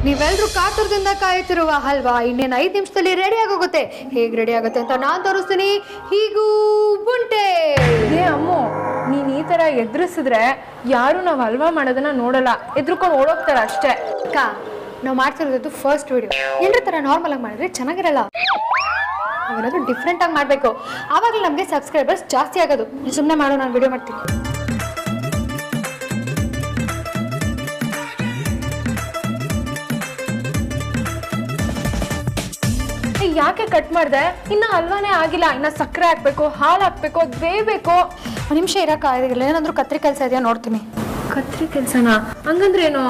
ನೀವೆಲ್ಲರೂ ಕಾತುರದಿಂದ ಕಾಯುತ್ತಿರುವ ಹಲ್ವಾ ಇನ್ನೇನು 5 ನಿಮಿಷದಲ್ಲಿ ರೆಡಿ ಆಗೋಗುತ್ತೆ. ಹೇಗೆ ರೆಡಿ ಆಗುತ್ತೆ ಅಂತ ನಾನು ತೋರಿಸ್ತೀನಿ. ಹೀಗೂ ಬುಂಟೆ. ಏ ಅಮ್ಮು, ನೀನು ಈ ಥರ ಎದುರಿಸಿದ್ರೆ ಯಾರು ನಾವು ಹಲ್ವಾ ಮಾಡೋದನ್ನ ನೋಡಲ್ಲ, ಎದ್ರುಕೊಂಡು ಓಡೋಗ್ತಾರೆ ಅಷ್ಟೇ. ಅಕ್ಕ, ನಾವು ಮಾಡ್ತಿರೋದು ಫಸ್ಟ್ ವಿಡಿಯೋ. ಎಲ್ಲರ ಥರ ನಾರ್ಮಲ್ ಆಗಿ ಮಾಡಿದ್ರೆ ಚೆನ್ನಾಗಿರಲ್ಲ. ನಾವೇನಾದ್ರೂ ಡಿಫ್ರೆಂಟ್ ಆಗಿ ಮಾಡಬೇಕು, ಆವಾಗಲೇ ನಮಗೆ ಸಬ್ಸ್ಕ್ರೈಬರ್ಸ್ ಜಾಸ್ತಿ ಆಗೋದು. ಸುಮ್ಮನೆ ಮಾಡೋ, ನಾನು ವಿಡಿಯೋ ಮಾಡ್ತೀನಿ. ಯಾಕೆ ಕಟ್ ಮಾಡಿದೆ? ಇನ್ನು ಹಲ್ವಾನೇ ಆಗಿಲ್ಲ, ಇನ್ನು ಸಕ್ಕರೆ ಹಾಕ್ಬೇಕು, ಹಾಲು ಹಾಕ್ಬೇಕು, ಅದು ಬೇಯಬೇಕು. ಒಂದು ನಿಮಿಷ ಇರೋಕ್ಕಾಗಿಲ್ಲ. ಏನಾದರೂ ಕತ್ರಿ ಕೆಲಸ ಇದೆಯಾ ನೋಡ್ತೀನಿ. ಕತ್ರಿ ಕೆಲಸನಾ? ಹಂಗಂದ್ರೇನು?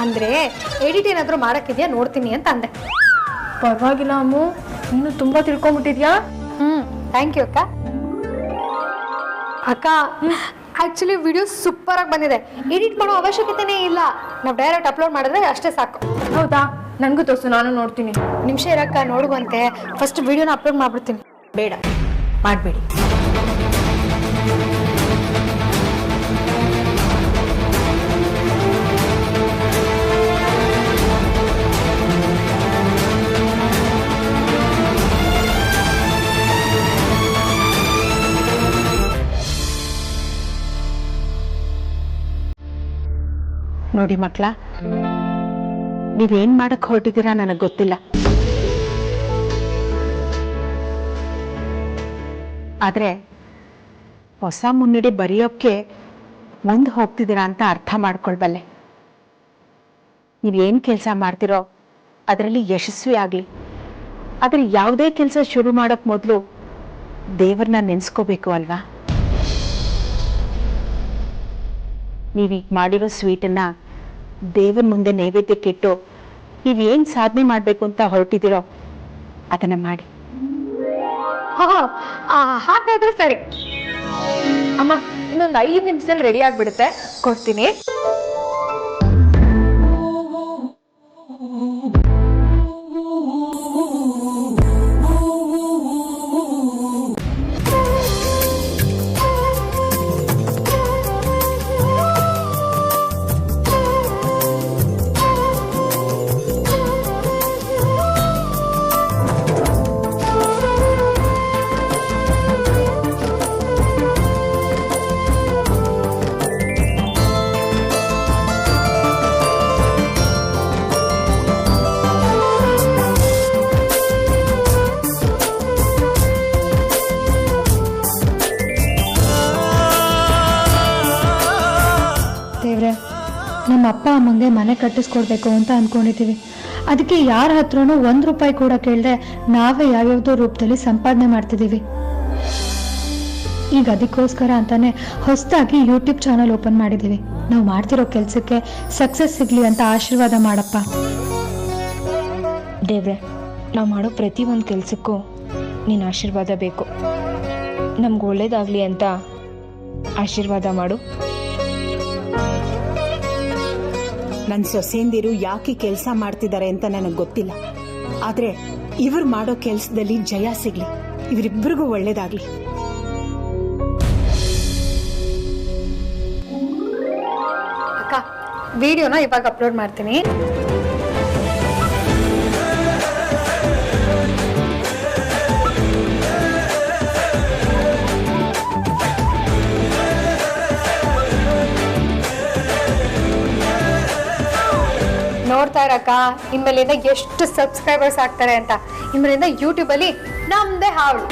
ಅಂದರೆ ಎಡಿಟ್ ಏನಾದರೂ ಮಾಡೋಕ್ಕಿದೆಯಾ ನೋಡ್ತೀನಿ ಅಂತ ಅಂದೆ. ಪರವಾಗಿಲ್ಲ ಅಮ್ಮು, ನೀನು ತುಂಬ ತಿಳ್ಕೊಂಬಿಟ್ಟಿದ್ಯಾ. ಥ್ಯಾಂಕ್ ಯು ಅಕ್ಕ. ಅಕ್ಕ, ಆ್ಯಕ್ಚುಲಿ ವಿಡಿಯೋ ಸೂಪರಾಗಿ ಬಂದಿದೆ. ಎಡಿಟ್ ಮಾಡೋ ಅವಶ್ಯಕತೆನೇ ಇಲ್ಲ. ನಾವು ಡೈರೆಕ್ಟ್ ಅಪ್ಲೋಡ್ ಮಾಡಿದ್ರೆ ಅಷ್ಟೇ ಸಾಕು. ಹೌದಾ? ನನಗೂ ತೋರಿಸು, ನಾನು ನೋಡ್ತೀನಿ. ನಿಮಿಷ ಇರಕ್ಕ, ನೋಡುವಂತೆ. ಫಸ್ಟ್ ವಿಡಿಯೋನ ಅಪ್ಲೋಡ್ ಮಾಡ್ಬಿಡ್ತೀನಿ. ಬೇಡ, ಮಾಡಬೇಡಿ. ನೋಡಿ ಮಕ್ಕಳ, ನೀವೇನ್ ಮಾಡಕ್ ಹೊರಟಿದ್ದೀರಾ ನನಗೆ ಗೊತ್ತಿಲ್ಲ. ಆದ್ರೆ ಹೊಸ ಮುನ್ನಡೆ ಬರೆಯೋಕ್ಕೆ ಮುಂದೆ ಹೋಗ್ತಿದ್ದೀರಾ ಅಂತ ಅರ್ಥ ಮಾಡ್ಕೊಳ್ಬಲ್ಲೆ. ನೀವೇನು ಕೆಲಸ ಮಾಡ್ತಿರೋ ಅದರಲ್ಲಿ ಯಶಸ್ವಿ ಆಗಲಿ. ಆದರೆ ಯಾವುದೇ ಕೆಲಸ ಶುರು ಮಾಡೋಕ್ಕೆ ಮೊದಲು ದೇವ್ರನ್ನ ನೆನೆಸ್ಕೋಬೇಕು ಅಲ್ವಾ? ನೀವೀಗ ಮಾಡಿರೋ ಸ್ವೀಟನ್ನು ದೇವರ ಮುಂದೆ ನೈವೇದ್ಯಕ್ಕಿಟ್ಟು ನೀವೇನು ಸಾಧನೆ ಮಾಡಬೇಕು ಅಂತ ಹೊರಟಿದ್ದೀರೋ ಅದನ್ನು ಮಾಡಿ. ಹಾಗಾದ್ರೆ ಸರಿ ಅಮ್ಮ. ಇನ್ನೊಂದು 5 ನಿಮಿಷದಲ್ಲಿ ರೆಡಿ ಆಗಿಬಿಡುತ್ತೆ, ಕೊಡ್ತೀನಿ. ನಮ್ಮ ಅಪ್ಪ ಅಮ್ಮಂಗೆ ಮನೆ ಕಟ್ಟಿಸ್ಕೊಡ್ಬೇಕು ಅಂತ ಅಂದ್ಕೊಂಡಿದ್ದೀವಿ. ಅದಕ್ಕೆ ಯಾರ ಹತ್ರನೂ 1 ರೂಪಾಯಿ ಕೂಡ ಕೇಳದೆ ನಾವೇ ಯಾವ್ಯಾವುದೋ ರೂಪದಲ್ಲಿ ಸಂಪಾದನೆ ಮಾಡ್ತಿದ್ದೀವಿ. ಈಗ ಅದಕ್ಕೋಸ್ಕರ ಅಂತಾನೆ ಹೊಸದಾಗಿ ಯೂಟ್ಯೂಬ್ ಚಾನಲ್ ಓಪನ್ ಮಾಡಿದ್ದೀವಿ. ನಾವು ಮಾಡ್ತಿರೋ ಕೆಲಸಕ್ಕೆ ಸಕ್ಸಸ್ ಸಿಗಲಿ ಅಂತ ಆಶೀರ್ವಾದ ಮಾಡಪ್ಪ. ದೇವ್ರೆ, ನಾವು ಮಾಡೋ ಪ್ರತಿಯೊಂದು ಕೆಲಸಕ್ಕೂ ನಿನ್ನ ಆಶೀರ್ವಾದ ಬೇಕು. ನಮ್ಗೆ ಒಳ್ಳೇದಾಗಲಿ ಅಂತ ಆಶೀರ್ವಾದ ಮಾಡು. ನನ್ನ ಸೊಸೆಂದಿರು ಯಾಕೆ ಕೆಲಸ ಮಾಡ್ತಿದ್ದಾರೆ ಅಂತ ನನಗೆ ಗೊತ್ತಿಲ್ಲ. ಆದರೆ ಇವರು ಮಾಡೋ ಕೆಲಸದಲ್ಲಿ ಜಯ ಸಿಗಲಿ, ಇವರಿಬ್ಬರಿಗೂ ಒಳ್ಳೇದಾಗಲಿ. ಅಕ್ಕ, ವಿಡಿಯೋನ ಇವಾಗ ಅಪ್ಲೋಡ್ ಮಾಡ್ತೀನಿ. ನೋಡ್ತಾ ಇರಕ್ಕ, ಇನ್ಮೇಲಿಂದ ಎಷ್ಟು ಸಬ್ಸ್ಕ್ರೈಬರ್ಸ್ ಆಗ್ತಾರೆ ಅಂತ. ಇನ್ಮೇಲಿಂದ ಯೂಟ್ಯೂಬಲ್ಲಿ ನಮ್ದೇ ಹಾವಳಿ.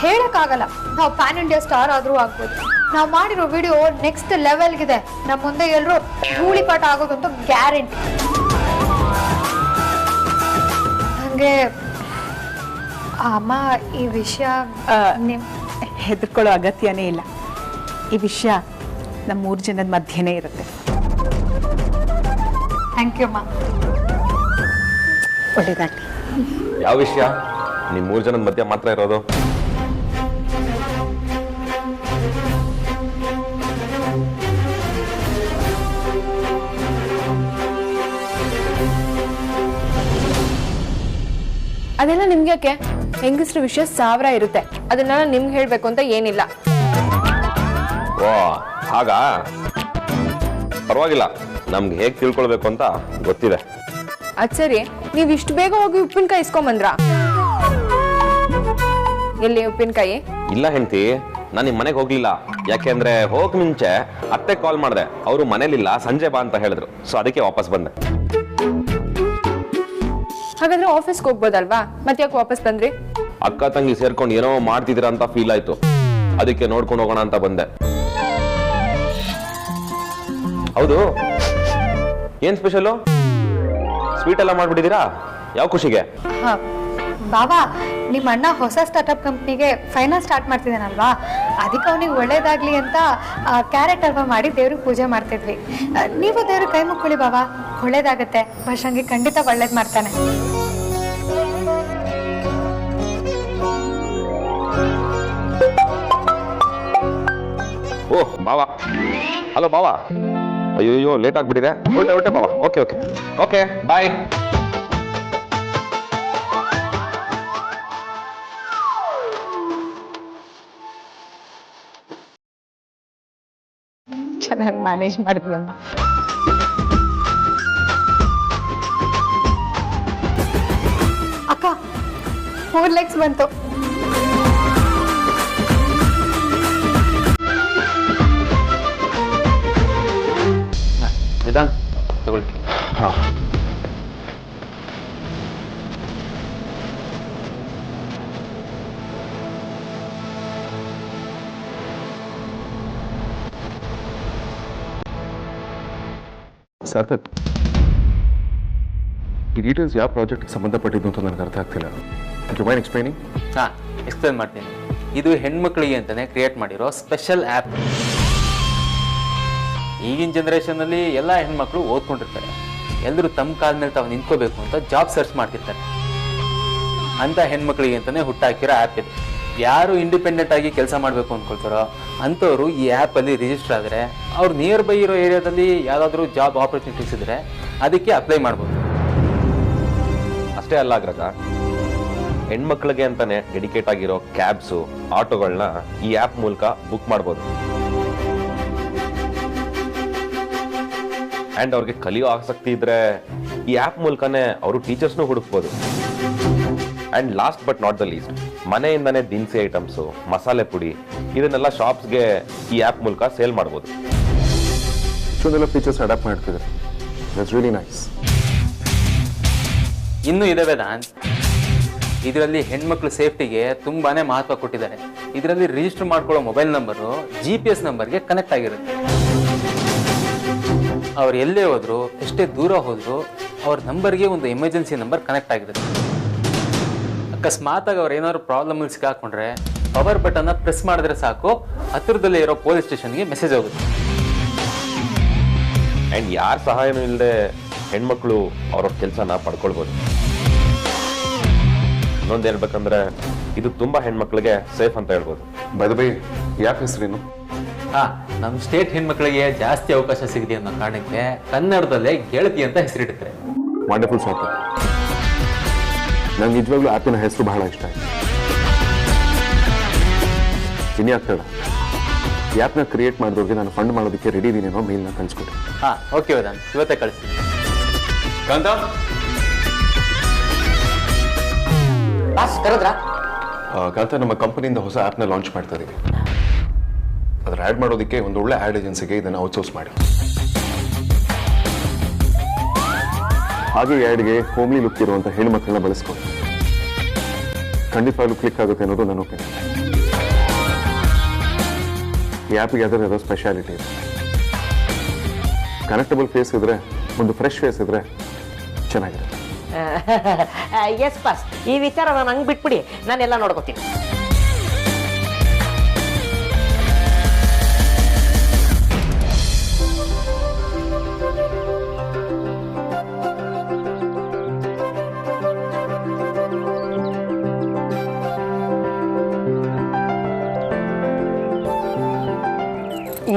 ಹೇಳಕ್ಕಾಗಲ್ಲ, ನಾವು ಪ್ಯಾನ್ ಇಂಡಿಯಾ ಸ್ಟಾರ್ ಆದ್ರೂ ಆಗ್ಬೋದು. ನಾವು ಮಾಡಿರೋ ವಿಡಿಯೋ ನೆಕ್ಸ್ಟ್ ಲೆವೆಲ್ಗಿದೆ. ನಮ್ಮ ಮುಂದೆ ಎಲ್ಲರೂ ಧೂಳಿಪಾಠ ಆಗೋದಂತೂ ಗ್ಯಾರಂಟಿ. ಹಂಗೆ ಅಮ್ಮ, ಈ ವಿಷಯ ಹೆದರ್ಕೊಳ್ಳೋ ಅಗತ್ಯನೇ ಇಲ್ಲ. ಈ ವಿಷಯ ನಮ್ಮ 3 ಜನದ ಮಧ್ಯೆನೇ ಇರುತ್ತೆ. ಥ್ಯಾಂಕ್ ಯು ಅಮ್ಮ. ಒಳ್ಳೇದಾಗಲಿ. ಯಾವ ವಿಷಯ? ನಿಮ್ಮ 3 ಜನದ ಮಧ್ಯೆ ಮಾತ್ರ ಇರೋದು? ಅದೆಲ್ಲ ನಿಮ್ಗೆ ಹೆಂಗಸ್ರ ವಿಷಯ 1000 ಇರುತ್ತೆ. ಅದನ್ನೆಲ್ಲ ನಿಮ್ಗೆ ಹೇಳ್ಬೇಕು ಅಂತ ಏನಿಲ್ಲ. ಓ ಹಾಗಾ? ಪರವಾಗಿಲ್ಲ, ನಮ್ಗೆ ಹೇಗೆ ತಿಳ್ಕೊಳ್ಬೇಕು ಅಂತ ಗೊತ್ತಿದೆ. ಅದ್ ಸರಿ, ನೀವ್ ಇಷ್ಟು ಬೇಗ ಹೋಗಿ ಉಪ್ಪಿನಕಾಯಿ ಇಸ್ಕೊಂಬಂದ್ರ? ಎಲ್ಲಿ ಉಪ್ಪಿನಕಾಯಿ? ಇಲ್ಲ ಹೆಂಡತಿ, ನಾನು ನಿಮ್ಮ ಮನೆಗೆ ಹೋಗ್ಲಿಲ್ಲ. ಯಾಕೆಂದ್ರೆ ಹೋಗಕ್ ಮುಂಚೆ ಅತ್ತೆ ಕಾಲ್ ಮಾಡಿದೆ, ಅವರು ಮನೇಲಿಲ್ಲ, ಸಂಜೆ ಬಾ ಅಂತ ಹೇಳಿದ್ರು. ಸೊ ಅದಕ್ಕೆ ವಾಪಸ್ ಬಂದೆ. ಹಾಗಾದ್ರೆ ಆಫೀಸ್ಗೆ ಹೋಗ್ಬೋದಲ್ವಾ? ಮತ್ತೆ ಯಾಕೆ ವಾಪಸ್ ಬಂದ್ರಿ? ಅಕ್ಕ ತಂಗಿ ಸೇರ್ಕೊಂಡು ಏನೋ ಮಾಡ್ತಿದ್ದೀರಾ ಅಂತ ಫೀಲ್ ಆಯ್ತು, ಅದಕ್ಕೆ ನೋಡ್ಕೊಂಡು ಹೋಗೋಣ ಅಂತ ಬಂದೆ. ಹೌದು, ಏನ್ ಸ್ಪೆಷಲು? ಸ್ವೀಟ್ ಎಲ್ಲ ಮಾಡ್ಬಿಟ್ಟಿದ್ದೀರಾ? ಯಾವ ಖುಷಿಗೆ? ಬಾಬಾ, ನಿಮ್ಮ ಅಣ್ಣ ಹೊಸ ಸ್ಟಾರ್ಟ್ಅಪ್ ಕಂಪ್ನಿಗೆ ಫೈನಾನ್ಸ್ ಸ್ಟಾರ್ಟ್ ಮಾಡ್ತಿದ್ದಾನಲ್ವಾ, ಅದಕ್ಕೆ ಅವನಿಗೆ ಒಳ್ಳೇದಾಗ್ಲಿ ಅಂತ ಕ್ಯಾರೆಟ್ ಹಲ್ವಾ ಮಾಡಿ ದೇವ್ರಿಗೆ ಪೂಜೆ ಮಾಡ್ತಿದ್ವಿ. ನೀವು ದೇವ್ರಿಗೆ ಕೈ ಮುಕ್ಕೊಳ್ಳಿ ಬಾಬಾ, ಒಳ್ಳೇದಾಗತ್ತೆ. ವರ್ಷಂಗೆ ಖಂಡಿತ ಒಳ್ಳೇದ್ ಮಾಡ್ತಾನೆ. ಓಹ್ ಬಾವಾ, ಹಲೋ ಬಾವಾ. ಅಯ್ಯೋ ಲೇಟ್ ಆಗ್ಬಿಟ್ಟಿದೆ. ಹೊರಟೆ ಬಾವಾ. ಓಕೆ ಓಕೆ ಓಕೆ, ಬಾಯ್. ಚೆನ್ನಾಗಿ ಮ್ಯಾನೇಜ್ ಮಾಡಿದ್ವಮ್ಮ. ಅಕ್ಕ, 4 legs ಬಂತು. ನಿಧಾನ ತಗೊಳ್ಳಿ. ಸಾರ್ಥಕ್, ಈ ಡೀಟೇಲ್ಸ್ ಯಾವ ಪ್ರಾಜೆಕ್ಟ್ಗೆ ಸಂಬಂಧಪಟ್ಟಿದ್ದು ಅಂತ ನನಗೆ ಅರ್ಥ ಆಗ್ತಿಲ್ಲ. You mind explaining? ಹಾಂ, ಎಕ್ಸ್ಪ್ಲೇನ್ ಮಾಡ್ತೀನಿ. ಇದು ಹೆಣ್ಮಕ್ಳಿಗೆ ಅಂತಲೇ ಕ್ರಿಯೇಟ್ ಮಾಡಿರೋ ಸ್ಪೆಷಲ್ ಆ್ಯಪ್. ಈಗಿನ ಜನ್ರೇಷನಲ್ಲಿ ಎಲ್ಲ ಹೆಣ್ಮಕ್ಳು ಓದ್ಕೊಂಡಿರ್ತಾರೆ. ಎಲ್ಲರೂ ತಮ್ಮ ಕಾಲ ಮೇಲೆ ತಾವು ನಿಂತ್ಕೋಬೇಕು ಅಂತ ಜಾಬ್ ಸರ್ಚ್ ಮಾಡ್ತಿರ್ತಾರೆ. ಅಂಥ ಹೆಣ್ಮಕ್ಳಿಗೆ ಅಂತಲೇ ಹುಟ್ಟಾಕಿರೋ ಆ್ಯಪ್ ಇದು. ಯಾರು ಇಂಡಿಪೆಂಡೆಂಟ್ ಆಗಿ ಕೆಲಸ ಮಾಡಬೇಕು ಅಂದ್ಕೊಳ್ತಾರೋ ಅಂಥವ್ರು ಈ ಆ್ಯಪಲ್ಲಿ ರಿಜಿಸ್ಟರ್ ಆದರೆ ಅವ್ರು ನಿಯರ್ ಬೈ ಇರೋ ಏರಿಯಾದಲ್ಲಿ ಯಾವುದಾದ್ರೂ ಜಾಬ್ ಆಪರ್ಚುನಿಟೀಸ್ ಇದ್ದರೆ ಅದಕ್ಕೆ ಅಪ್ಲೈ ಮಾಡ್ಬೋದು. ಅಷ್ಟೇ ಅಲ್ಲ ಅಗ್ರಜ, ಹೆಣ್ಮಕ್ಳಿಗೆ ಅಂತಾನೆ ಡೆಡಿಕೇಟ್ ಆಗಿರೋ ಕ್ಯಾಬ್ಸು, ಆಟೋಗಳನ್ನ ಈ ಆ್ಯಪ್ ಮೂಲಕ ಬುಕ್ ಮಾಡ್ಬೋದು. ಆ್ಯಂಡ್ ಅವ್ರಿಗೆ ಕಲಿಯೋ ಆಸಕ್ತಿ ಇದ್ರೆ ಈ ಆ್ಯಪ್ ಮೂಲಕನೇ ಅವರು ಟೀಚರ್ಸ್ನೂ ಹುಡುಕ್ಬೋದು. And last but not the least, ಮನೆಯಿಂದನೇ ದಿನಸಿ ಐಟಮ್ಸು, ಮಸಾಲೆ ಪುಡಿ, ಇದನ್ನೆಲ್ಲ ಶಾಪ್ಸ್ಗೆ ಈ ಆ್ಯಪ್ ಮೂಲಕ ಸೇಲ್ ಮಾಡ್ಬೋದು. ಇಷ್ಟೊಂದೆಲ್ಲ ಫೀಚರ್ಸ್ ಅಡಾಪ್ಟ್ ಮಾಡ್ತಿದ್ದಾರೆ. That's really nice. ಇನ್ನೂ ಇದಾವೆ ದಾನ್. ಇದರಲ್ಲಿ ಹೆಣ್ಮಕ್ಳು ಸೇಫ್ಟಿಗೆ ತುಂಬಾನೇ ಮಹತ್ವ ಕೊಟ್ಟಿದ್ದಾರೆ. ಇದರಲ್ಲಿ ರಿಜಿಸ್ಟರ್ ಮಾಡ್ಕೊಳ್ಳೋ ಮೊಬೈಲ್ ನಂಬರು GPS ನಂಬರ್ಗೆ ಕನೆಕ್ಟ್ ಆಗಿರುತ್ತೆ. ಅವ್ರು ಎಲ್ಲೇ ಹೋದ್ರು, ಎಷ್ಟೇ ದೂರ ಹೋದ್ರು, ಅವ್ರ ನಂಬರ್ಗೆ ಒಂದು ಎಮರ್ಜೆನ್ಸಿ ನಂಬರ್ ಕನೆಕ್ಟ್ ಆಗಿರುತ್ತೆ. ಅಕಸ್ಮಾತಾಗಿ ಅವ್ರು ಏನಾದ್ರು ಪ್ರಾಬ್ಲಮಲ್ಲಿ ಸಿಕ್ಕಾಕೊಂಡ್ರೆ ಪವರ್ ಬಟನ್ನ ಪ್ರೆಸ್ ಮಾಡಿದ್ರೆ ಸಾಕು, ಹತ್ತಿರದಲ್ಲೇ ಇರೋ ಪೊಲೀಸ್ ಸ್ಟೇಷನ್ಗೆ ಮೆಸೇಜ್ ಹೋಗುತ್ತೆ. ಆ್ಯಂಡ್ ಯಾರ ಸಹಾಯನೂ ಇಲ್ಲದೆ ಹೆಣ್ಮಕ್ಳು ಅವ್ರವ್ರ ಕೆಲಸನ ಪಡ್ಕೊಳ್ಬೋದು. ಇನ್ನೊಂದು ಹೇಳ್ಬೇಕಂದ್ರೆ ಇದು ತುಂಬಾ ಹೆಣ್ಮಕ್ಳಿಗೆ ಸೇಫ್ ಅಂತ ಹೇಳ್ಬೋದು. ಬೈ ದ ವೇ, ಯಾಕೆ ಹೆಸರೇನು? ನಮ್ಮ ಸ್ಟೇಟ್ ಹೆಣ್ಮಕ್ಳಿಗೆ ಜಾಸ್ತಿ ಅವಕಾಶ ಸಿಗಿದೆ ಅನ್ನೋ ಕಾರಣಕ್ಕೆ ಕನ್ನಡದಲ್ಲೇ ಗೆಳತಿ ಅಂತ ಹೆಸರಿಡುತ್ತಾರೆ. ವಂಡರ್ಫುಲ್ ಸಾರ್ಥಕ್. ನಂಗೆ ನಿಜವಾಗ್ಲೂ ಆ್ಯಪಿನ ಹೆಸರು ಬಹಳ ಇಷ್ಟ ಆಯ್ತು. ಇನ್ಯಾಗ್ತಡ ಈ ಆ್ಯಪ್ನ ಕ್ರಿಯೇಟ್ ಮಾಡಿದವ್ರಿಗೆ ನಾನು ಫಂಡ್ ಮಾಡೋದಕ್ಕೆ ರೆಡಿ ಇದೀನೇನೋ ಮೇಲ್ನ ಕಳಿಸ್ಕೊಡಿ. ಓಕೆ ವೇದಾಂತ್, ಇವತ್ತೇ ಕಳಿಸ್ತೀನಿ. ಕಾಂತ, ಕಾಂತ, ನಮ್ಮ ಕಂಪನಿಯಿಂದ ಹೊಸ ಆ್ಯಪ್ನ ಲಾಂಚ್ ಮಾಡ್ತಾ ಇದೀವಿ. ಅದ್ರ ಆ್ಯಡ್ ಮಾಡೋದಕ್ಕೆ ಒಂದು ಒಳ್ಳೆ ಆ್ಯಡ್ ಏಜೆನ್ಸಿಗೆ ಇದನ್ನು ಔಟ್ಸೋರ್ಸ್ ಮಾಡಿ. ಹಾಗೆ ಆ್ಯಡ್ಗೆ ಹೋಮ್ಲಿ ಲುಕ್ ಇರುವಂಥ ಹೆಣ್ಮಕ್ಳನ್ನ ಬಳಸ್ಕೊಂಡು ಖಂಡಿತವಾಗ್ಲೂ ಕ್ಲಿಕ್ ಆಗುತ್ತೆ ಅನ್ನೋದು ನನ್ನ ಒಪಿನಿಯನ್. ಈ ಆ್ಯಪಿಗೆ ಅದರ ಸ್ಪೆಷಾಲಿಟಿ ಇದೆ. ಕನೆಕ್ಟಬಲ್ ಫೇಸ್ ಇದ್ರೆ, ಒಂದು ಫ್ರೆಶ್ ಫೇಸ್ ಇದ್ರೆ ಚೆನ್ನಾಗಿರುತ್ತೆ. ಎಸ್ ಬಾಸ್, ಈ ವಿಚಾರ ನಾನು ಹಂಗೆ ಬಿಟ್ಬಿಡಿ, ನಾನೆಲ್ಲ ನೋಡ್ಕೋತೀನಿ.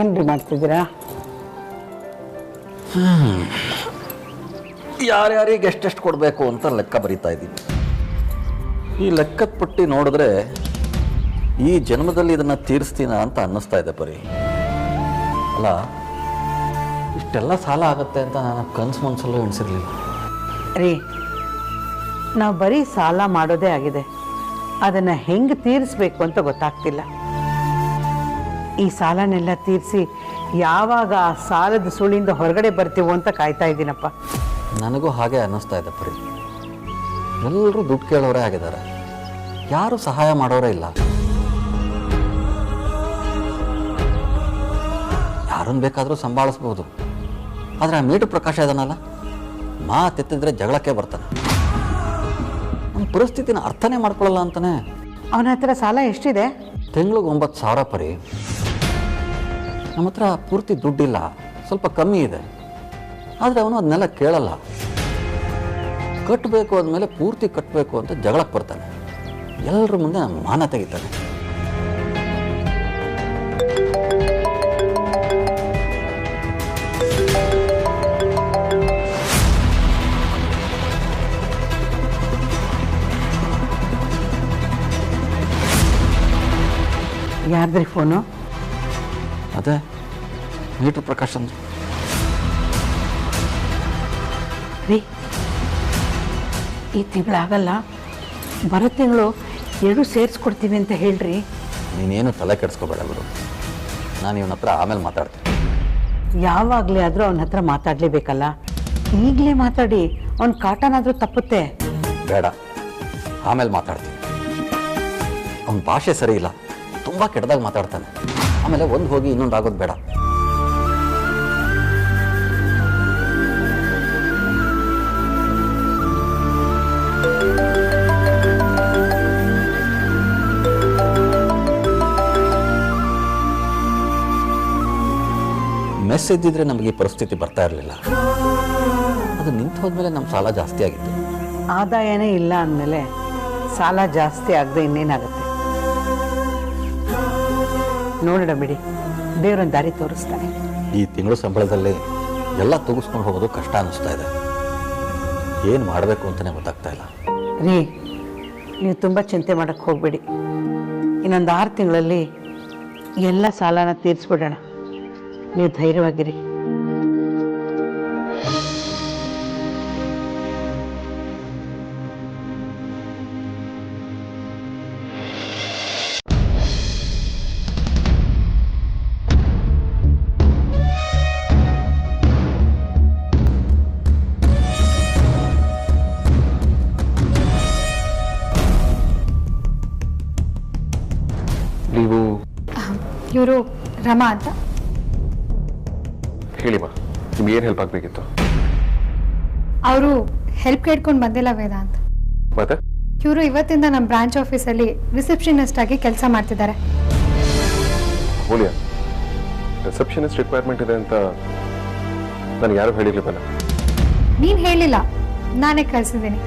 ಏನ್ರಿ ಮಾಡ್ತಿದ್ದೀರಾ? ಯಾರ್ಯಾರಿಗೆ ಎಷ್ಟೆಷ್ಟು ಕೊಡಬೇಕು ಅಂತ ಲೆಕ್ಕ ಬರಿತಾ ಇದ್ದೀನಿ. ಈ ಲೆಕ್ಕದ ಪಟ್ಟಿ ನೋಡಿದ್ರೆ ಈ ಜನ್ಮದಲ್ಲಿ ಇದನ್ನು ತೀರಿಸ್ತೀನ ಅಂತ ಅನ್ನಿಸ್ತಾ ಇದೆ. ಬರೀ ಅಲ್ಲ, ಇಷ್ಟೆಲ್ಲ ಸಾಲ ಆಗುತ್ತೆ ಅಂತ ನಾನು ಕನಸು ಮನಸ್ಸಲ್ಲೂ ಎಣಿಸಿರಲಿಲ್ಲ. ರೀ, ನಾವು ಬರೀ ಸಾಲ ಮಾಡೋದೇ ಆಗಿದೆ. ಅದನ್ನು ಹೆಂಗೆ ತೀರಿಸ್ಬೇಕು ಅಂತ ಗೊತ್ತಾಗ್ತಿಲ್ಲ. ಈ ಸಾಲನೆಲ್ಲ ತೀರಿಸಿ ಯಾವಾಗ ಆ ಸಾಲದ ಸುಳಿಯಿಂದ ಹೊರಗಡೆ ಬರ್ತೀವೋ ಅಂತ ಕಾಯ್ತಾ ಇದ್ದೀನಪ್ಪ. ನನಗೂ ಹಾಗೆ ಅನ್ನಿಸ್ತಾ ಇದೆ ಪರಿ. ಎಲ್ಲರೂ ದುಡ್ಡು ಕೇಳೋರೇ ಆಗಿದ್ದಾರೆ, ಯಾರೂ ಸಹಾಯ ಮಾಡೋರೇ ಇಲ್ಲ. ಯಾರನ್ನು ಬೇಕಾದರೂ ಸಂಭಾಳಿಸ್ಬೋದು, ಆದರೆ ಆ ಮೀಟು ಪ್ರಕಾಶ ಇದನ್ನಲ್ಲ, ಮಾತೆತ್ತಿದ್ರೆ ಜಗಳಕ್ಕೆ ಬರ್ತಾನೆ. ನಮ್ಮ ಪರಿಸ್ಥಿತಿನ ಅರ್ಥನೇ ಮಾಡ್ಕೊಳ್ಳಲ್ಲ ಅಂತಾನೆ. ಅವನ ಹತ್ರ ಸಾಲ ಎಷ್ಟಿದೆ? ತಿಂಗಳಿಗೆ 9,000 ಪರಿ. ನಮ್ಮ ಹತ್ರ ಪೂರ್ತಿ ದುಡ್ಡಿಲ್ಲ, ಸ್ವಲ್ಪ ಕಮ್ಮಿ ಇದೆ. ಆದರೆ ಅವನು ಅದನ್ನೆಲ್ಲ ಕೇಳಲ್ಲ. ಕಟ್ಟಬೇಕು ಅಂದಮೇಲೆ ಪೂರ್ತಿ ಕಟ್ಟಬೇಕು ಅಂತ ಜಗಳಕ್ಕೆ ಬರ್ತಾನೆ. ಎಲ್ಲರ ಮುಂದೆ ಮಾನ ತೆಗಿತಾನೆ. ಯಾರ್ದ್ರಿ ಫೋನು? ಅದೇ ಮೀಟರ್ ಪ್ರಕಾಶ್ ಅಂದ್ರೆ. ರೀ, ಈ ತಿಂಗಳಾಗಲ್ಲ, ಬರೋ ತಿಂಗಳು 2 ಸೇರಿಸ್ಕೊಡ್ತೀವಿ ಅಂತ ಹೇಳ್ರಿ. ನೀನೇನು ತಲೆ ಕೆಡಿಸ್ಕೋಬೇಡ ಬಿಡು, ನಾನು ಇವನ ಹತ್ರ ಆಮೇಲೆ ಮಾತಾಡ್ತೀನಿ. ಯಾವಾಗಲೇ ಆದರೂ ಅವನ ಹತ್ರ ಮಾತಾಡಲೇಬೇಕಲ್ಲ. ಈಗಲೇ ಮಾತಾಡಿ ಅವನ ಕಾಟನಾದರೂ ತಪ್ಪುತ್ತೆ. ಬೇಡ, ಆಮೇಲೆ ಮಾತಾಡ್ತೀನಿ. ಅವನ ಭಾಷೆ ಸರಿ ಇಲ್ಲ, ತುಂಬ ಕೆಟ್ಟದಾಗಿ ಮಾತಾಡ್ತಾನೆ. ಆಮೇಲೆ ಒಂದು ಹೋಗಿ ಇನ್ನೊಂದು ಆಗೋದು ಬೇಡ. ಮೆಸ್ ಇದ್ದಿದ್ರೆ ನಮಗೆ ಈ ಪರಿಸ್ಥಿತಿ ಬರ್ತಾ ಇರಲಿಲ್ಲ. ಅದು ನಿಂತು ಹೋದ್ಮೇಲೆ ನಮ್ಮ ಸಾಲ ಜಾಸ್ತಿ ಆಗಿತ್ತು. ಆದಾಯನೇ ಇಲ್ಲ ಅಂದಮೇಲೆ ಸಾಲ ಜಾಸ್ತಿ ಆಗದೆ ಇನ್ನೇನಾಗುತ್ತೆ? ನೋಡೋಣ ಬಿಡಿ, ದೇವರೊಂದು ದಾರಿ ತೋರಿಸ್ತಾನೆ. ಈ ತಿಂಗಳು ಸಂಬಳದಲ್ಲಿ ಎಲ್ಲ ತೂಗಿಸ್ಕೊಂಡು ಹೋಗೋದು ಕಷ್ಟ ಅನ್ನಿಸ್ತಾ ಇದೆ. ಏನು ಮಾಡಬೇಕು ಅಂತಲೇ ಗೊತ್ತಾಗ್ತಾ ಇಲ್ಲ. ರೀ, ನೀವು ತುಂಬ ಚಿಂತೆ ಮಾಡೋಕ್ಕೆ ಹೋಗಬೇಡಿ. ಇನ್ನೊಂದು 6 ತಿಂಗಳಲ್ಲಿ ಎಲ್ಲ ಸಾಲನ ತೀರಿಸ್ಬಿಡೋಣ. ನೀವು ಧೈರ್ಯವಾಗಿರಿ. ನೀವು ಇವರು ರಮಾ ಅಂತ. ಹೇಳಿಮ್ಮ, ನಿಮ್ಗೆ ಏನು ಹೆಲ್ಪ್ ಆಗಬೇಕಿತ್ತು? ಅವರು ಹೆಲ್ಪ್ ಕೇಳ್ಕೊಂಡು ಬಂದಿಲ್ಲ ವೇದಾಂತ್. ಮತ್ತೆ ಇವರು ಇವತ್ತಿಂದ ನಮ್ಮ ಬ್ರಾಂಚ್ ಆಫೀಸಲ್ಲಿ ರಿಸೆಪ್ಷನಿಸ್ಟ್ ಆಗಿ ಕೆಲಸ ಮಾಡ್ತಿದ್ದಾರೆ. ಹೋಲಿಯಾ, ರಿಸೆಪ್ಷನಿಸ್ಟ್ ರಿಕ್ವೈರ್ಮೆಂಟ್ ಇದೆ ಅಂತ ನನಗೆ ಯಾರು ಹೇಳಿರ್ಲಿಲ್ಲ. ನೀನು ಹೇಳಿಲ್ಲ, ನಾನೇ ಕಳಿಸಿದ್ದೀನಿ.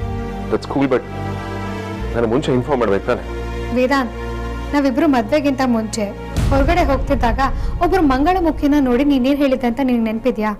ದಟ್ಸ್ ಕೂಲ್, ಬಟ್ ನಾನು ಮುಂಚೆ ಇನ್ಫಾರ್ಮ್ ಮಾಡ್ಬೇಕು ತಾನೆ? ವೇದಾಂತ್, ನಾವಿಬ್ರು ಮದ್ವೆಗಿಂತ ಮುಂಚೆ ಹೊರಗಡೆ ಹೋಗ್ತಿದ್ದಾಗ ಒಬ್ರು ಮಂಗಳಮುಖಿನ ನೋಡಿ ನೀನೇನ್ ಹೇಳಿದ್ದೆ ಅಂತ ನಿನ್ಗೆ ನೆನಪಿದ್ಯಾ?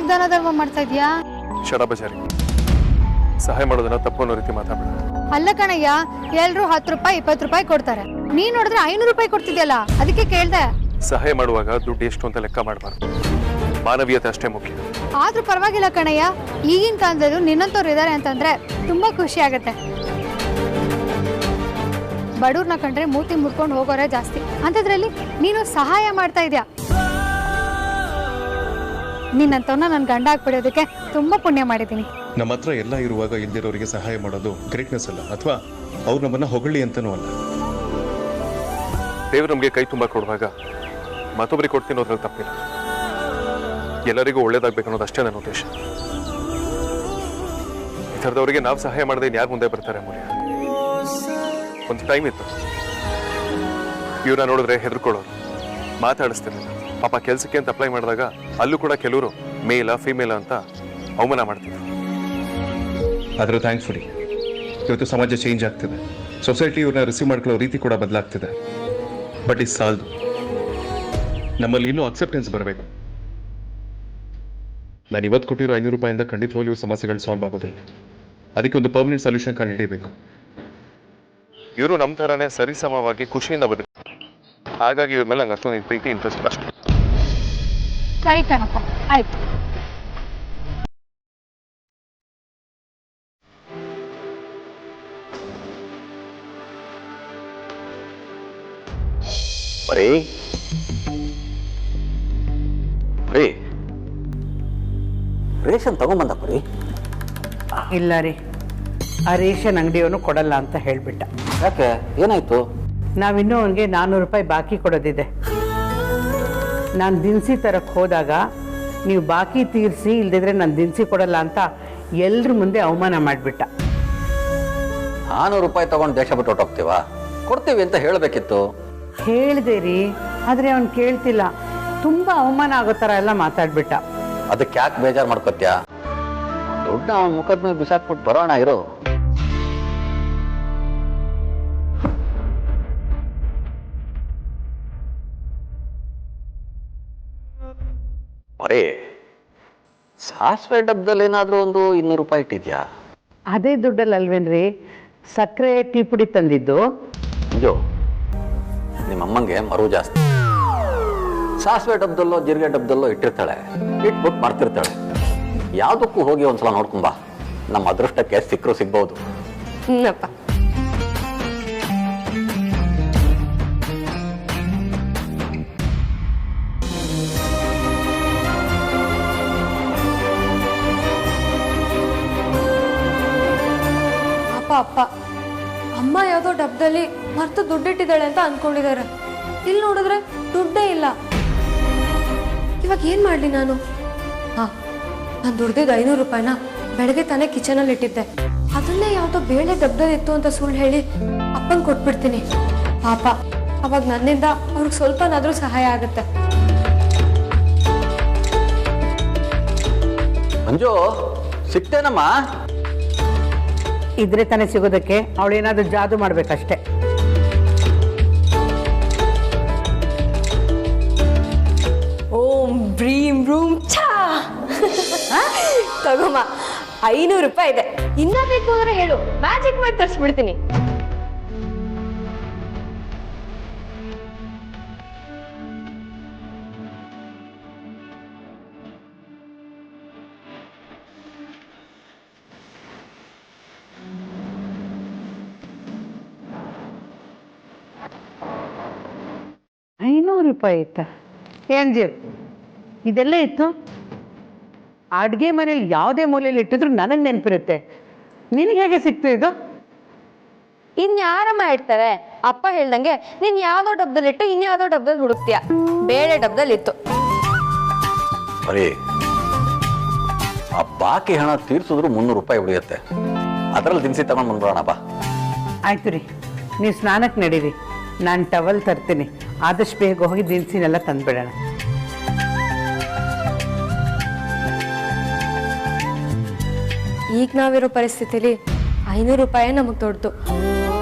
ದಾನ ಧರ್ಮ ಮಾಡ್ತಾ ಇದ್ಯಾ? ಶರಾಬಜಾರಿ ಸಹಾಯ ಮಾಡೋದನ್ನ ತಪ್ಪು ಅನ್ನೋ ರೀತಿ ಮಾತಾಡಬೇಡ. ಅಲ್ಲ ಕಣಯ್ಯ, ಎಲ್ರು 10 ರೂಪಾಯಿ 20 ರೂಪಾಯಿ ಕೊಡ್ತಾರೆ, ನೀನ್ ನೋಡಿದ್ರೆ 500 ರೂಪಾಯಿ ಕೊಡ್ತಿದ್ಯಲ್ಲ, ಅದಕ್ಕೆ ಕೇಳ್ದೆ. ಸಹಾಯ ಮಾಡುವಾಗ ದುಡ್ಡು ಎಷ್ಟು ಅಂತ ಲೆಕ್ಕ ಮಾಡಬಾರ್ದು, ಮಾನವೀಯತೆ ಅಷ್ಟೇ ಮುಖ್ಯ. ಆದ್ರೂ ಪರವಾಗಿಲ್ಲ ಕಣಯ್ಯ, ಈಗಿನ ಕಾಲದಲ್ಲೂ ನಿನ್ನಂತವ್ರು ಇದಾರೆ ಅಂತಂದ್ರೆ ತುಂಬಾ ಖುಷಿ ಆಗತ್ತೆ. ಬಡವ್ರನ್ನ ಕಂಡ್ರೆ ಮೂತಿ ಮುಡ್ಕೊಂಡು ಹೋಗೋರೆ ಜಾಸ್ತಿ, ಅಂಥದ್ರಲ್ಲಿ ನೀನು ಸಹಾಯ ಮಾಡ್ತಾ ಇದ್ಯಾ. ನಿನ್ನಂತವ್ನ ನನ್ನ ಗಂಡ ಆಗ್ಬಿಡೋದಕ್ಕೆ ತುಂಬಾ ಪುಣ್ಯ ಮಾಡಿದ್ದೀನಿ. ನಮ್ಮ ಹತ್ರ ಎಲ್ಲ ಇರುವಾಗ ಇಲ್ದಿರೋರಿಗೆ ಸಹಾಯ ಮಾಡೋದು ಗ್ರೇಟ್ನೆಸ್ ಅಲ್ಲ, ಅಥವಾ ಅವ್ರು ನಮ್ಮನ್ನ ಹೊಗಳಿ ಅಂತನೂ ಅಲ್ಲ. ದೇವ್ರು ನಮಗೆ ಕೈ ತುಂಬ ಕೊಡುವಾಗ ಮತ್ತೊಬ್ಬರಿಗೆ ಕೊಡ್ತೀನಿ ಅನ್ನೋದ್ರಲ್ಲಿ ತಪ್ಪಿಲ್ಲ. ಎಲ್ಲರಿಗೂ ಒಳ್ಳೇದಾಗ್ಬೇಕು ಅನ್ನೋದು ಅಷ್ಟೇ ನನ್ನ ಉದ್ದೇಶ. ಈ ಥರದವರಿಗೆ ನಾವು ಸಹಾಯ ಮಾಡದೆ ಯಾರು ಮುಂದೆ ಬರ್ತಾರೆ ಮೂಲ್ಯ? ಒಂದು ಟೈಮ್ ಇತ್ತು, ಇವ್ರನ್ನ ನೋಡಿದ್ರೆ ಹೆದರ್ಕೊಳ್ಳೋರು, ಮಾತಾಡಿಸ್ತಿರ್ಲಿಲ್ಲ. ಪಾಪ ಕೆಲಸಕ್ಕೆ ಅಂತ ಅಪ್ಲೈ ಮಾಡಿದಾಗ ಅಲ್ಲೂ ಕೂಡ ಕೆಲವರು ಮೇಲ ಫಿಮೇಲ ಅಂತ ಅವಮಾನ ಮಾಡ್ತಿದ್ರು. ಆದರೂ ಥ್ಯಾಂಕ್ಫುಲಿ ಇವತ್ತು ಸಮಾಜ ಚೇಂಜ್ ಆಗ್ತಿದೆ. ಸೊಸೈಟಿ ಇವ್ರನ್ನ ರಿಸೀವ್ ಮಾಡ್ಕೊಳ್ಳೋ ರೀತಿ ಕೂಡ ಬದಲಾಗ್ತಿದೆ. ಬಟ್ ಇದು ಸಾಲದು. ನಮ್ಮಲ್ಲಿ ಇನ್ನೂ ಅಕ್ಸೆಪ್ಟೆನ್ಸ್ ಬರಬೇಕು. ನಾನು ಇವತ್ತು ಕೊಟ್ಟಿರೋ 500 ರೂಪಾಯಿಂದ ಖಂಡಿತವಾಗ್ಲೂ ಸಮಸ್ಯೆಗಳು ಸಾಲ್ವ್ ಆಗೋದಿಲ್ಲ. ಅದಕ್ಕೆ ಒಂದು ಪರ್ಮನೆಂಟ್ ಸೊಲ್ಯೂಷನ್ ಕಂಡುಹಿಡಿಯಬೇಕು. ಇವರು ನಮ್ಮ ಥರನೇ ಸರಿಸಮವಾಗಿ ಖುಷಿಯಿಂದ ಬದುಕು. ಹಾಗಾಗಿ ಇವ್ರ ಮೇಲೆ ನಂಗೆ ಅಷ್ಟೊಂದು ಪ್ರೀತಿ ಇಂಟ್ರೆಸ್ಟ್ ಅಷ್ಟೇ. ಸರಿ ಕಣಪ್ಪ, ಆಯ್ತು. ಬರೀ ಬರೀ ರೇಷನ್ ತಗೊಂಬಂದ ಬರೀ. ಇಲ್ಲ ರೀ, ಆ ರೇಷನ್ ಅಂಗಡಿಯವನು ಕೊಡಲ್ಲ ಅಂತ ಹೇಳಿಬಿಟ್ಟ. ಯಾಕೆ, ಏನಾಯ್ತು? ನಾವಿನ್ನೂ ಅವನಿಗೆ 400 ರೂಪಾಯಿ ಬಾಕಿ ಕೊಡೋದಿದೆ. ನಾನು ದಿನಸಿ ತರಕ್ಕೆ ಹೋದಾಗ ನೀವು ಬಾಕಿ ತೀರಿಸಿ, ಇಲ್ದಿದ್ರೆ ನಾನು ದಿನಸಿ ಕೊಡಲ್ಲ ಅಂತ ಎಲ್ರ ಮುಂದೆ ಅವಮಾನ ಮಾಡಿಬಿಟ್ಟ. 400 ರೂಪಾಯಿ ತಗೊಂಡು ದೇಶ ಬಿಟ್ಟು ಹೊಟ್ಟೋಗ್ತೀವ? ಕೊಡ್ತೀವಿ ಅಂತ ಹೇಳಬೇಕಿತ್ತು. ಹೇಳಿದೆ ರೀ, ಆದರೆ ಅವನು ಕೇಳ್ತಿಲ್ಲ. ತುಂಬ ಅವಮಾನ ಆಗೋ ಥರ ಎಲ್ಲ ಮಾತಾಡ್ಬಿಟ್ಟ. ಅದಕ್ಕೆ ಯಾಕೆ ಬೇಜಾರು ಮಾಡ್ಕೊತ್ಯಾ? ದುಡ್ಡು ಅವನ ಮುಖದ ಮೇಲೆ ಬಿಸಾಕ್ಬಿಟ್ಟು ಬರೋಣ ಇರೋ. ಮರೇ, ಸಾಸಿವೆ ಡಬ್ಬದಲ್ಲಿ ಏನಾದರೂ ಒಂದು 200 ರೂಪಾಯಿ ಇಟ್ಟಿದ್ಯಾ? ಅದೇ ದುಡ್ಡಲ್ಲಿ ಅಲ್ವೇನ್ರಿ ಸಕ್ಕರೆ ಟೀ ಪುಡಿ ತಂದಿದ್ದು. ಅಯ್ಯೋ, ನಿಮ್ಮಮ್ಮಂಗೆ ಮರು ಜಾಸ್ತಿ. ಸಾಸಿವೆ ಡಬ್ಬದಲ್ಲೋ ಜೀರಿಗೆ ಡಬ್ಬದಲ್ಲೋ ಇಟ್ಟಿರ್ತಾಳೆ, ಇಟ್ಬಿಟ್ಟು ಮಾಡ್ತಿರ್ತಾಳೆ. ಯಾವುದಕ್ಕೂ ಹೋಗಿ ಒಂದ್ಸಲ ನೋಡ್ಕೊಂಬಾ. ನಮ್ಮ ಅದೃಷ್ಟಕ್ಕೆ ಸಿಕ್ಕರು ಸಿಗ್ಬಹುದು. ಅಪ್ಪ, ಅಮ್ಮ ಯಾವುದೋ ಡಬ್ಬದಲ್ಲಿ ಮರ್ತು ದುಡ್ಡಿಟ್ಟಿದ್ದಾಳೆ ಅಂತ ಅನ್ಕೊಂಡಿದ್ದಾರೆ. ಇಲ್ಲಿ ನೋಡಿದ್ರೆ ದುಡ್ಡೇ ಇಲ್ಲ. ಇವಾಗ ಏನ್ ಮಾಡ್ಲಿ ನಾನು? ನಾನು ದುಡ್ದಿದ್ದು 500 ರೂಪಾಯಿನ ಬೆಳಗ್ಗೆ ತಾನೇ ಕಿಚನಲ್ಲಿ ಇಟ್ಟಿದ್ದೆ. ಅದನ್ನೇ ಯಾವುದೋ ಬೇಳೆ ಡಬ್ಬದಲ್ಲಿ ಇತ್ತು ಅಂತ ಸುಳ್ಳು ಹೇಳಿ ಅಪ್ಪನ್ ಕೊಟ್ಬಿಡ್ತೀನಿ. ಪಾಪ, ಅವಾಗ ನನ್ನಿಂದ ಅವ್ರಿಗೆ ಸ್ವಲ್ಪನಾದ್ರೂ ಸಹಾಯ ಆಗುತ್ತೆ. ಮಂಜು, ಸಿಕ್ತೇನಮ್ಮ? ಇದ್ರೆ ತಾನೇ ಸಿಗೋದಕ್ಕೆ. ಅವಳೇನಾದ್ರೂ ಜಾದು ಮಾಡ್ಬೇಕಷ್ಟೆ. ಓಂ ಬ್ರೀಂ ರೂಂ ಛಾ. ತಗೋಮ್ಮ, 500 ರೂಪಾಯಿ ಇದೆ. ಇನ್ನ ಬೇಕು ಅಂದ್ರೆ ಹೇಳು, ಮ್ಯಾಜಿಕ್ ಮಾಡಿ ತರಿಸ್ಬಿಡ್ತೀನಿ. ರೂಪಾಯಿ ಇತ್ತ? ಏನ್ ಜೀವ್, ಇದೆಲ್ಲ ಇತ್ತು? ಅಡುಗೆ ಮನೇಲಿ ಯಾವುದೇ ಮೂಲೆಯಲ್ಲಿ ಇಟ್ಟಿದ್ರು ನನಗೆ ನೆನಪಿರುತ್ತೆ. ನಿನಗೆ ಹೇಗೆ ಸಿಕ್ತು ಇದು? ಇನ್ಯಾರಮ್ಮ ಇಡ್ತಾರೆ? ಅಪ್ಪ ಹೇಳ್ದಂಗೆ ನೀನ್ ಯಾವ್ದೋ ಡಬ್ಬದಲ್ಲಿ ಇಟ್ಟು ಇನ್ಯಾವುದೋ ಡಬ್ಬದಲ್ಲಿ ಹುಡುಕ್ತೀಯ. ಬೇಳೆ ಡಬ್ಬದಲ್ಲಿ ಇತ್ತು. ಬರೀ ಆ ಬಾಕಿ ಹಣ ತೀರ್ಸಿದ್ರು 300 ರೂಪಾಯಿ ಉಳಿಯುತ್ತೆ. ಅದರಲ್ಲಿ ದಿನಸಿ ತಗೊಂಡು ಬಂದ್ಬಿಡೋಣ ಬಾ. ಆಯ್ತು ರೀ, ನೀವು ಸ್ನಾನಕ್ಕೆ ನಡೀರಿ. ನಾನು ಟವಲ್ ತರ್ತೀನಿ. ಆದಷ್ಟು ಬೇಗ ಹೋಗಿ ದಿನಸಿನೆಲ್ಲ ತಂದ್ಬಿಡೋಣ. ಈಗ ನಾವಿರೋ ಪರಿಸ್ಥಿತಿಲಿ 500 ರೂಪಾಯಿ ನಮಗೆ ದೊಡ್ಡದು.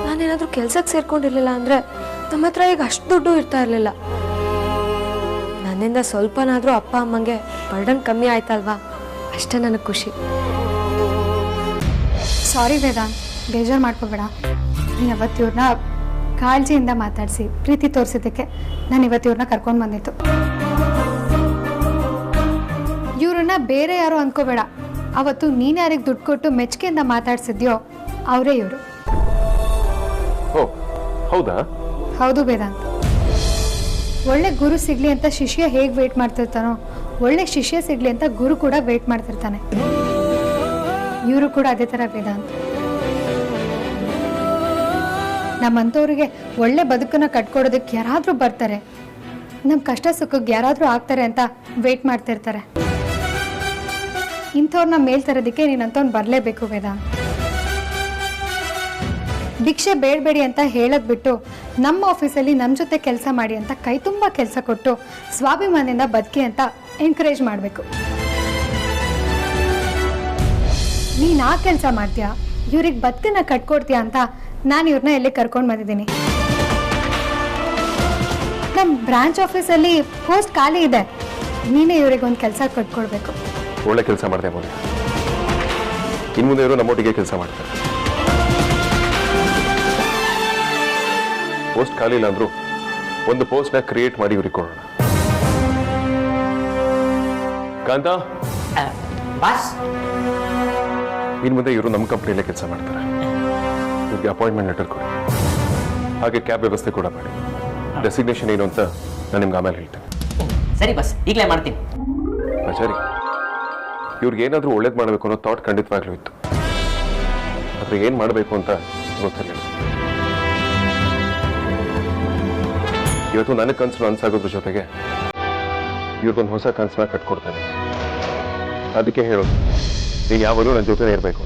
ನಾನೇನಾದ್ರೂ ಕೆಲ್ಸಕ್ಕೆ ಸೇರ್ಕೊಂಡಿರ್ಲಿಲ್ಲ ಅಂದ್ರೆ ನಮ್ಮ ಹತ್ರ ಈಗ ಅಷ್ಟು ದುಡ್ಡು ಇರ್ತಾ ಇರ್ಲಿಲ್ಲ. ನನ್ನಿಂದ ಸ್ವಲ್ಪನಾದ್ರೂ ಅಪ್ಪ ಅಮ್ಮಂಗೆ ಬರ್ಡನ್ ಕಮ್ಮಿ ಆಯ್ತಲ್ವಾ, ಅಷ್ಟೇ ನನಗೆ ಖುಷಿ. ಸಾರಿ ವೇದಾಂತ್, ಬೇಜಾರು ಮಾಡ್ಕೋಬೇಡ. ನೀನು ಅವತ್ತು ಇವ್ರನ್ನ ಕಾಳಜಿಯಿಂದ ಮಾತಾಡಿಸಿ ಪ್ರೀತಿ ತೋರಿಸಿದ್ದಕ್ಕೆ ನಾನು ಇವತ್ತು ಇವ್ರನ್ನ ಕರ್ಕೊಂಡು ಬಂದಿತ್ತು. ಇವ್ರನ್ನ ಬೇರೆ ಯಾರು ಅಂದ್ಕೋಬೇಡ. ಅವತ್ತು ನೀನು ಯಾರಿಗೆ ದುಡ್ಡು ಕೊಟ್ಟು ಮೆಚ್ಚುಗೆಯಿಂದ ಮಾತಾಡ್ಸಿದ್ಯೋ ಅವರೇ ಇವರು. ಹೌದಾ? ಹೌದು ವೇದಾಂತ್. ಒಳ್ಳೆ ಗುರು ಸಿಗ್ಲಿ ಅಂತ ಶಿಷ್ಯ ಹೇಗೆ ವೇಟ್ ಮಾಡ್ತಿರ್ತಾನೋ, ಒಳ್ಳೆ ಶಿಷ್ಯ ಸಿಗ್ಲಿ ಅಂತ ಗುರು ಕೂಡ ವೇಟ್ ಮಾಡ್ತಿರ್ತಾನೆ. ಇವರು ಕೂಡ ಅದೇ ಥರ ವೇದಾಂತ್. ನಮ್ಮಂಥವ್ರಿಗೆ ಒಳ್ಳೆ ಬದುಕನ್ನ ಕಟ್ಕೊಡೋದಕ್ಕೆ ಯಾರಾದರೂ ಬರ್ತಾರೆ, ನಮ್ಮ ಕಷ್ಟ ಸುಖಕ್ಕೆ ಯಾರಾದರೂ ಆಗ್ತಾರೆ ಅಂತ ವೇಟ್ ಮಾಡ್ತಿರ್ತಾರೆ. ಇಂಥವ್ರನ್ನ ಮೇಲ್ತರೋದಕ್ಕೆ ನೀನಂತವ್ನು ಬರಲೇಬೇಕು ವೇದಾಂತ್. ಭಿಕ್ಷೆ ಬೇಡಬೇಡಿ ಅಂತ ಹೇಳೋದು ಬಿಟ್ಟು ನಮ್ಮ ಆಫೀಸಲ್ಲಿ ನಮ್ಮ ಜೊತೆ ಕೆಲಸ ಮಾಡಿ ಅಂತ ಕೈ ತುಂಬ ಕೆಲಸ ಕೊಟ್ಟು ಸ್ವಾಭಿಮಾನದಿಂದ ಬದುಕಿ ಅಂತ ಎಂಕರೇಜ್ ಮಾಡಬೇಕು. ನೀನು ಆ ಕೆಲಸ ಮಾಡ್ತೀಯಾ, ಇವ್ರಿಗೆ ಬದುಕನ್ನ ಕಟ್ಕೊಡ್ತೀಯಾ ಅಂತ ನಾನು ಇವ್ರನ್ನ ಎಲ್ಲಿ ಕರ್ಕೊಂಡು ಬಂದಿದ್ದೀನಿ. ನಮ್ಮ ಬ್ರಾಂಚ್ ಆಫೀಸಲ್ಲಿ ಪೋಸ್ಟ್ ಖಾಲಿ ಇದೆ, ನೀನೇ ಇವ್ರಿಗೆ ಒಂದು ಕೆಲಸ ಕಟ್ಕೊಡ್ಬೇಕು. ಒಳ್ಳೆ ಕೆಲಸ ಮಾಡಿದೆ ಮೌಲ್ಯ. ಇನ್ನು ಮುಂದೆ ಇವರು ನಮ್ಮೊಟ್ಟಿಗೆ ಕೆಲಸ ಮಾಡ್ತಾರೆ. ಪೋಸ್ಟ್ ಖಾಲಿ ಇಲ್ಲ ಅಂದ್ರು ಒಂದು ಪೋಸ್ಟ್ನ ಕ್ರಿಯೇಟ್ ಮಾಡಿ ಇವ್ರಿಗೆ ಕೊಡೋಣ. ಕಾಂತ, ಬಾಸ್, ಇನ್ನು ಮುಂದೆ ಇವರು ನಮ್ಮ ಕಂಪ್ನಿಯಲ್ಲೇ ಕೆಲಸ ಮಾಡ್ತಾರೆ. ಇವ್ರಿಗೆ ಅಪಾಯಿಂಟ್ಮೆಂಟ್ ಲೆಟರ್ ಕೊಡಿ, ಹಾಗೆ ಕ್ಯಾಬ್ ವ್ಯವಸ್ಥೆ ಕೂಡ ಮಾಡಿ. ಡೆಸಿಗ್ನೇಷನ್ ಏನು ಅಂತ ನಾನು ನಿಮ್ಗೆ ಆಮೇಲೆ ಹೇಳ್ತೇನೆ. ಸರಿ ಬಸ್, ಈಗಲೇ ಮಾಡ್ತೀನಿ. ಆಚಾರಿ, ಇವ್ರಿಗೆ ಏನಾದರೂ ಒಳ್ಳೇದು ಮಾಡಬೇಕು ಅನ್ನೋ ಥಾಟ್ ಖಂಡಿತವಾಗ್ಲೂ ಇತ್ತು, ಆದರೆ ಏನು ಮಾಡಬೇಕು ಅಂತ ಗೊತ್ತಿರಲಿಲ್ಲ. ಇವತ್ತು ನನಗೆ ಕನಸು ಅನ್ಸಾಗೋದ್ರ ಜೊತೆಗೆ ಇವ್ರಿಗೊಂದು ಹೊಸ ಕನಸನ್ನ ಕಟ್ಕೊಡ್ತೇನೆ. ಅದಕ್ಕೆ ಹೇಳೋದು, ನೀವು ಯಾವಾಗಲೂ ನನ್ನ ಜೊತೆ ಇರಬೇಕು.